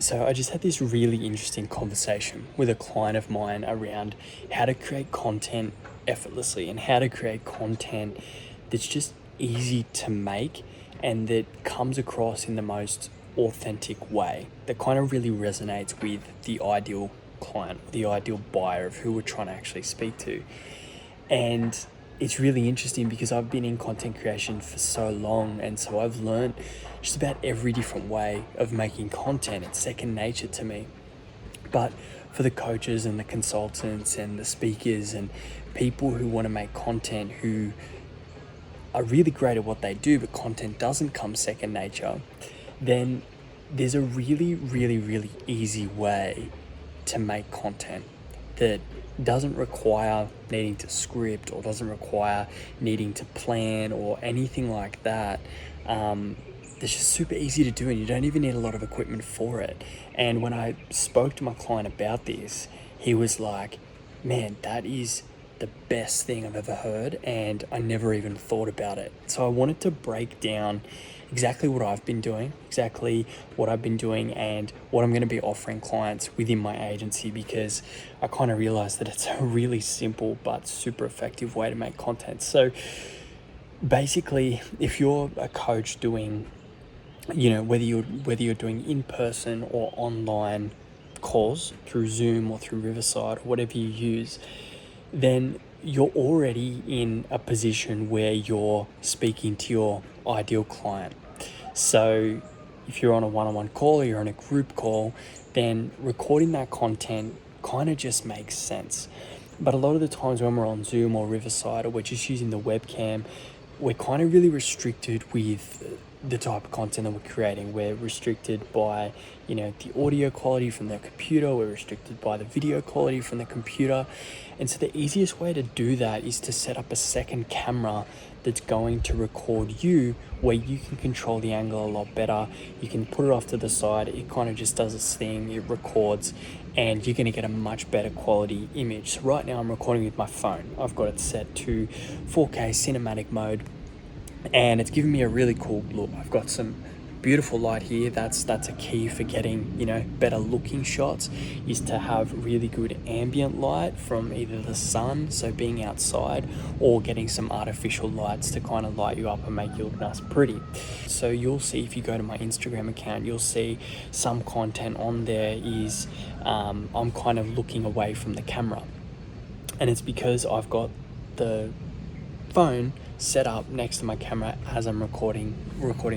So I just had this really interesting conversation with a client of mine around how to create content effortlessly and how to create content that's just easy to make and that comes across in the most authentic way that kind of really resonates with the ideal client, the ideal buyer of who we're trying to actually speak to. And it's really interesting because I've been in content creation for so long, and so I've learned just about every different way of making content. It's second nature to me. But for the coaches and the consultants and the speakers and people who want to make content, who are really great at what they do, but content doesn't come second nature, then there's a really, really, really easy way to make content that doesn't require needing to script or doesn't require needing to plan or anything like that. It's just super easy to do, and you don't even need a lot of equipment for it. And when I spoke to my client about this, he was like, man, that is the best thing I've ever heard, and I never even thought about it. So I wanted to break down exactly what I've been doing, exactly what I've been doing, and what I'm going to be offering clients within my agency, because I kind of realized that it's a really simple but super effective way to make content. So basically, if you're a coach doing, whether you're doing in-person or online calls through Zoom or through Riverside or whatever you use, then you're already in a position where you're speaking to your ideal client. So if you're on a one-on-one call or you're on a group call, then recording that content kind of just makes sense. But a lot of the times when we're on Zoom or Riverside or we're just using the webcam, we're kind of really restricted with the type of content that we're creating. We're restricted by, the audio quality from the computer. We're restricted by the video quality from the computer. And so the easiest way to do that is to set up a second camera that's going to record you, where you can control the angle a lot better. You can put it off to the side. It kind of just does its thing. It records, and you're going to get a much better quality image. So right now I'm recording with my phone. I've got it set to 4K cinematic mode, and it's giving me a really cool look. I've got some beautiful light here. That's a key for getting, better looking shots, is to have really good ambient light from either the sun, so being outside, or getting some artificial lights to kind of light you up and make you look nice and pretty. So you'll see, if you go to my Instagram account, you'll see some content on there is I'm kind of looking away from the camera, and it's because I've got the phone set up next to my camera as I'm recording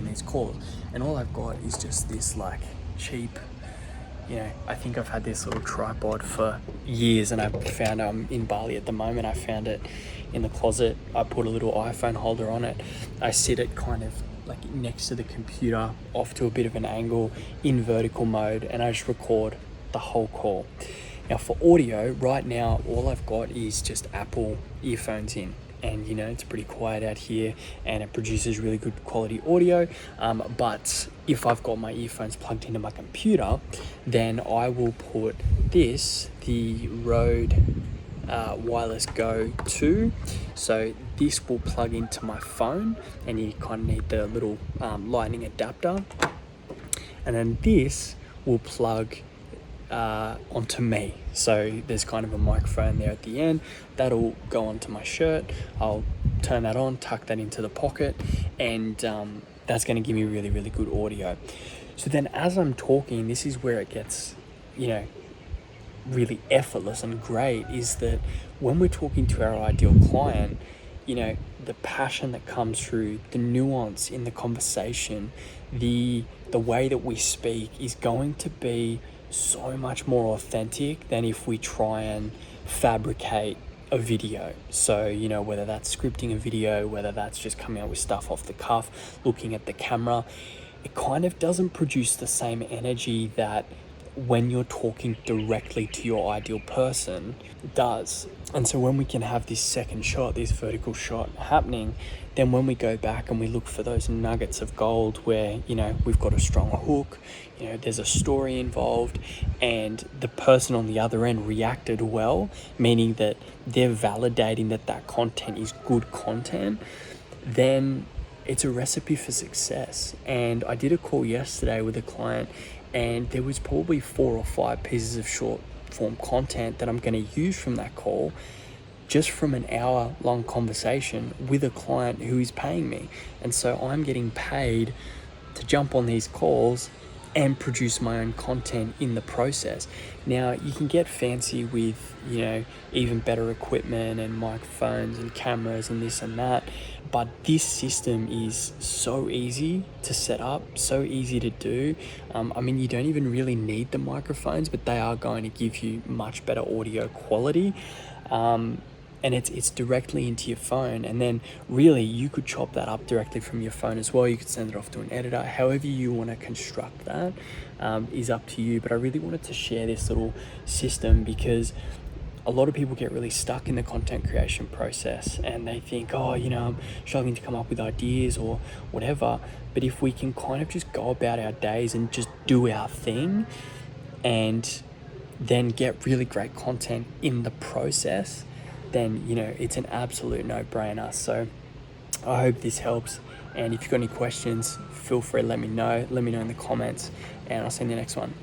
these calls, and all I've got is just this like cheap, I think I've had this little tripod for years, and I found I'm in Bali at the moment. I found it in the closet. I put a little iPhone holder on it. I sit it kind of like next to the computer, off to a bit of an angle, in vertical mode, and I just record the whole call. Now for audio, right now all I've got is just Apple earphones in, and it's pretty quiet out here, and it produces really good quality audio. But if I've got my earphones plugged into my computer, then I will put the Rode Wireless Go 2. So this will plug into my phone, and you kind of need the little lightning adapter, and then this will plug onto me. So there's kind of a microphone there at the end that'll go onto my shirt. I'll turn that on, tuck that into the pocket, and that's going to give me really, really good audio. So then as I'm talking, this is where it gets, really effortless and great, is that when we're talking to our ideal client, the passion that comes through, the nuance in the conversation, the way that we speak is going to be so much more authentic than if we try and fabricate a video. So, whether that's scripting a video, whether that's just coming up with stuff off the cuff, looking at the camera, it kind of doesn't produce the same energy that when you're talking directly to your ideal person does. And so when we can have this second shot, this vertical shot happening, then when we go back and we look for those nuggets of gold where, we've got a strong hook, there's a story involved, and the person on the other end reacted well, meaning that they're validating that content is good content, then it's a recipe for success. And I did a call yesterday with a client, and there was probably 4 or 5 pieces of short form content that I'm going to use from that call, just from an hour long conversation with a client who is paying me. And so I'm getting paid to jump on these calls and produce my own content in the process. Now, you can get fancy with, even better equipment and microphones and cameras and this and that, but this system is so easy to set up, so easy to do. You don't even really need the microphones, but they are going to give you much better audio quality. And it's directly into your phone, and then really you could chop that up directly from your phone as well. You could send it off to an editor. However you want to construct that is up to you, but I really wanted to share this little system because a lot of people get really stuck in the content creation process and they think, I'm struggling to come up with ideas or whatever. But if we can kind of just go about our days and just do our thing and then get really great content in the process, then, it's an absolute no-brainer. So I hope this helps. And if you've got any questions, feel free to let me know. Let me know in the comments, and I'll see you in the next one.